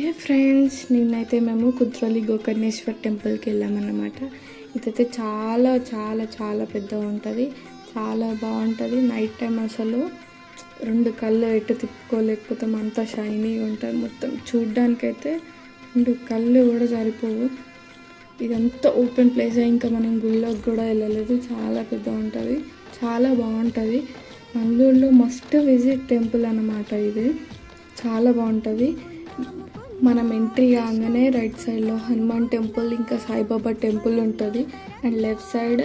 హే friends, నిన్నైతే మేము కుద్రోలి గోకర్ణేశ్వర్ టెంపుల్కి వెళ్ళామన్నమాట. ఇదైతే చాలా చాలా చాలా పెద్దగా ఉంటుంది, చాలా బాగుంటుంది. నైట్ టైం అసలు రెండు కళ్ళు ఎటు తిప్పుకోలేకపోతే అంత షైనీగా ఉంటుంది. మొత్తం చూడ్డానికైతే రెండు కళ్ళు కూడా సరిపోవు. ఇదంతా ఓపెన్ ప్లేస్, ఇంకా మనం గుళ్ళోకి కూడా వెళ్ళలేదు. చాలా పెద్దగా ఉంటుంది, చాలా బాగుంటుంది. మంగళూరులో మస్ట్ విజిట్ టెంపుల్ అన్నమాట. ఇది చాలా బాగుంటుంది. మనం ఎంట్రీ కాగానే రైట్ సైడ్లో హనుమాన్ టెంపుల్, ఇంకా సాయిబాబా టెంపుల్ ఉంటుంది. అండ్ లెఫ్ట్ సైడ్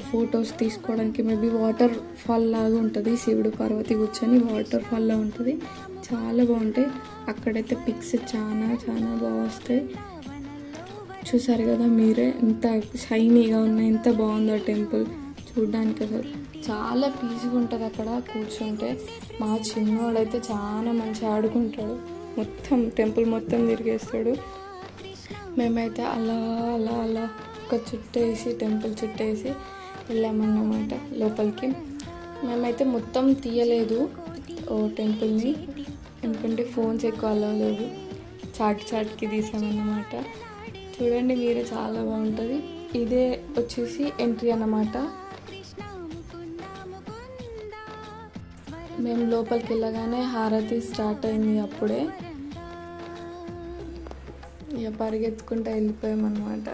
ఫొటోస్ తీసుకోవడానికి మేబీ వాటర్ ఫాల్ లాగా ఉంటుంది. శివుడు పార్వతి కూర్చొని వాటర్ ఫాల్లో ఉంటుంది. చాలా బాగుంటాయి. అక్కడైతే పిక్స్ చాలా చాలా బాగా వస్తాయి. చూసారు కదా మీరే, ఎంత షైనీగా ఉన్నాయి, ఎంత బాగుందో టెంపుల్ చూడడానికి. అసలు చాలా పీస్గా ఉంటుంది అక్కడ కూర్చుంటే. మా చిన్నోడైతే చాలా మంచిగా ఆడుకుంటాడు, మొత్తం టెంపుల్ మొత్తం తిరిగేస్తాడు. మేమైతే అలా అలా అలా ఒక చుట్టేసి టెంపుల్ చుట్టేసి వెళ్ళామన్నమాట లోపలికి. మేమైతే మొత్తం తీయలేదు టెంపుల్ని, ఎందుకంటే ఫోన్స్ ఎక్కువ అలా లేవు. చాటుకి తీసామన్నమాట. చూడండి మీరే, చాలా బాగుంటుంది. ఇదే వచ్చేసి ఎంట్రీ అన్నమాట. మేము లోపలికి వెళ్ళగానే హారతి స్టార్ట్ అయింది. అప్పుడే ఇక పరిగెత్తుకుంటూ వెళ్ళిపోయామన్నమాట.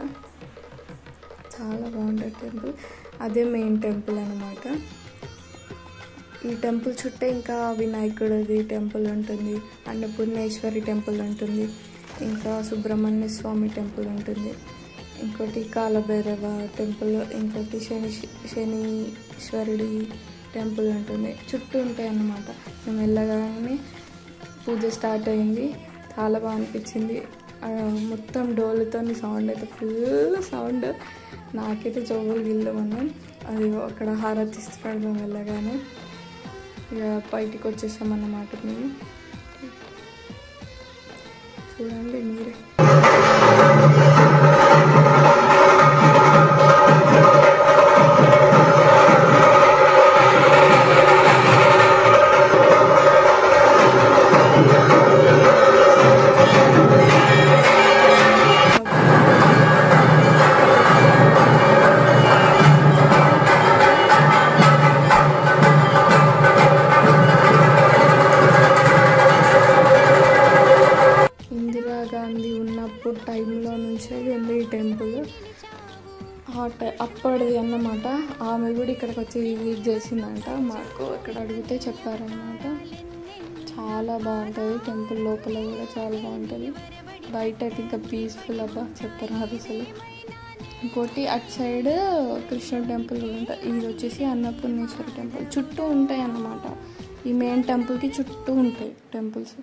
చాలా బాగుంటుంది టెంపుల్. అదే మెయిన్ టెంపుల్ అన్నమాట. ఈ టెంపుల్ చుట్టే ఇంకా వినాయకుడిది టెంపుల్ ఉంటుంది, అన్నపూర్ణేశ్వరి టెంపుల్ ఉంటుంది, ఇంకా సుబ్రహ్మణ్య స్వామి టెంపుల్ ఉంటుంది, ఇంకోటి కాలభైరవ టెంపుల్, ఇంకోటి శనీశ్వరుడి టెంపుల్ ఉంటుంది. చుట్టూ ఉంటాయి అన్నమాట. మేము వెళ్ళగానే పూజ స్టార్ట్ అయింది. చాలా బాగా అనిపించింది. మొత్తం డోలుతో సౌండ్ అయితే ఫుల్ సౌండ్. నాకైతే చెవులు గిల్లమన్నాం. అది అక్కడ హారతిస్తున్నాడు. మేము వెళ్ళగానే ఇక బయటికి వచ్చేసామన్నమాట. మేము చూడండి మీరే. గాంధీ ఉన్నప్పుడు టైంలో నుంచే ఉంది ఈ టెంపుల్. అప్పటిది అన్నమాట. ఆమె కూడా ఇక్కడికి వచ్చి విజిట్ చేసిందంట. మాకు ఇక్కడ అడిగితే చెప్పారన్నమాట. చాలా బాగుంటుంది టెంపుల్. లోపల కూడా చాలా బాగుంటుంది. బయట అయితే ఇంకా పీస్ఫుల్, అబ్బా చెప్పరాదు అసలు. ఇంకోటి అటు సైడ్ కృష్ణ టెంపుల్ కూడా ఉంటుంది. ఇది వచ్చేసి అన్నపూర్ణేశ్వరి టెంపుల్. చుట్టూ ఉంటాయి అన్నమాట. ఈ మెయిన్ టెంపుల్కి చుట్టూ ఉంటాయి టెంపుల్స్.